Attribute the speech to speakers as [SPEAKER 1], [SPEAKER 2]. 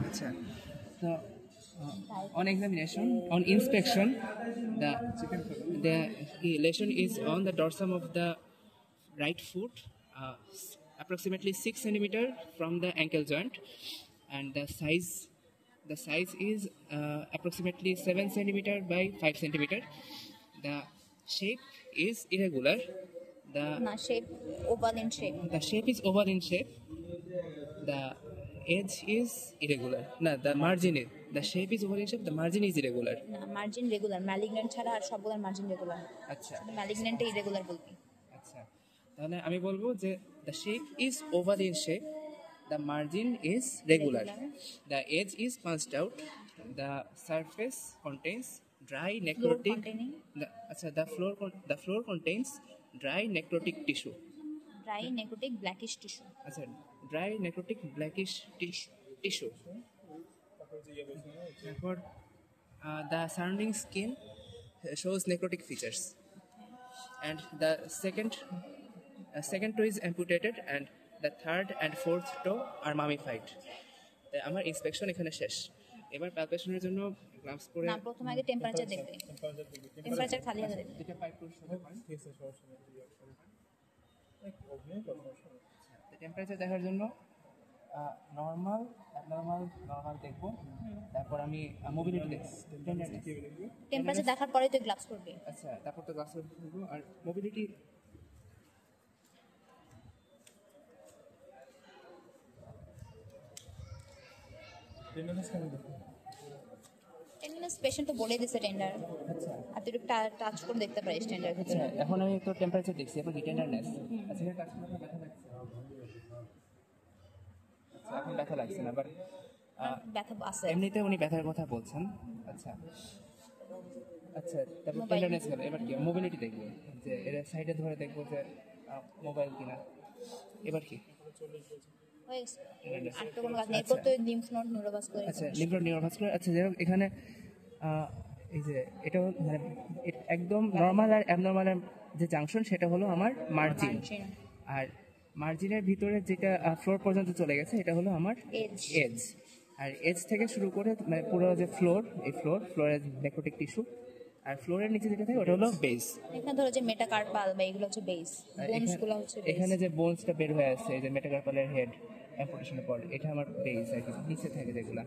[SPEAKER 1] আচ্ছা, so on examination, on inspection, the lesion is on the dorsum of the right foot, approximately 6 centimeter from the ankle joint, and the size is approximately 7 centimeter by 5 centimeter. The shape is irregular. The shape is oval in shape. The edge is irregular. No, the margin is. The shape is oval in shape. The margin is irregular.
[SPEAKER 2] না margin regular, malignant ছাড়া আর সবগুলোর margin regular.
[SPEAKER 1] আচ্ছা
[SPEAKER 2] ম্যালিগন্যান্টে irregular বলবি।
[SPEAKER 1] আচ্ছা, তাহলে আমি বলবো যে the shape is oval in shape. The margin is regular. The edge is punched out. The surface contains dry necrotic. The floor contains dry necrotic tissue.
[SPEAKER 2] Dry necrotic blackish tissue.
[SPEAKER 1] আচ্ছা, dry necrotic blackish tissue. তারপর the surrounding skin shows necrotic features, and the second toe is amputated, and the third and fourth toe are mummified. আমার inspection এখানে শেষ। এবার প্যালপেশনের জন্য gloves পরে
[SPEAKER 2] না, প্রথমে আগে টেম্পারেচার দেখবে। টেম্পারেচার খালি হাতে দেখবে।
[SPEAKER 1] এটা পাইপ পুশ হবে টেম্পারেচার দেখার জন্য নরমাল, অ্যাবনরমাল, নরমাল দেখব। তারপর আমি মোবিলিটি দেখব,
[SPEAKER 2] টেম্পারেচার দেখার পরে তুই গ্লাভস পরবি।
[SPEAKER 1] আচ্ছা, তারপর তো গ্লাভস পরবো। আর মোবিলিটি
[SPEAKER 2] টেন্ডারনেস পেশেন্ট তো বলে দিছে টেন্ডার।
[SPEAKER 1] আচ্ছা,
[SPEAKER 2] আর তুই একটু টাচ করে দেখতে পারিস টেন্ডার ভিতরে।
[SPEAKER 1] এখন আমি তো টেম্পারেচার দেখছি, এখন টেন্ডারনেস। আচ্ছা, এটা টাচ করলে ব্যথা লাগছে? আচ্ছা, এখন ব্যথা লাগছে না, বাট
[SPEAKER 2] ব্যথা আছে।
[SPEAKER 1] এমনিতে উনি ব্যথার কথা বলছেন। আচ্ছা আচ্ছা, তারপর টেন্ডারনেস গেল। এবার কি মোবিলিটি দেখবো, যে এর সাইডে ধরে দেখবো যে মোবাইল কিনা। এবার কি
[SPEAKER 2] আর তো কোনো কাজ নেই। এরপর তো লিম্ফ নোড নিউরোভাস্কুলার।
[SPEAKER 1] আচ্ছা, লিম্ফ নোড নিউরোভাস্কুলার। আচ্ছা, যাই হোক, এখানে এই যে এটা মানে একদম নর্মাল আর অ্যাবনর্মালের যে জাংশন, সেটা হলো আমার মার্জিন। আর মার্জিনের ভিতরে যেটা ফ্লোর পর্যন্ত চলে গেছে, এটা হলো আমার এজ। আর এজ থেকে শুরু করে মানে পুরো যে ফ্লোর, এই ফ্লোরের নেক্রোটিক টিস্যু, আর ফ্লোরের নিচে যেটা থাকে ওটা হলো বেস।
[SPEAKER 2] এখানে ধরো যে মেটাকার্পাল বা এগুলো হচ্ছে বেস, বোনসগুলো হচ্ছে বেস।
[SPEAKER 1] এখানে যে বোনসটা বের হয়ে আসছে, এই যে মেটাকার্পালের হেড অ্যাম্পুটেশনের পর, এটা আমার বেস আর কি, নিচে থাকে যেগুলা।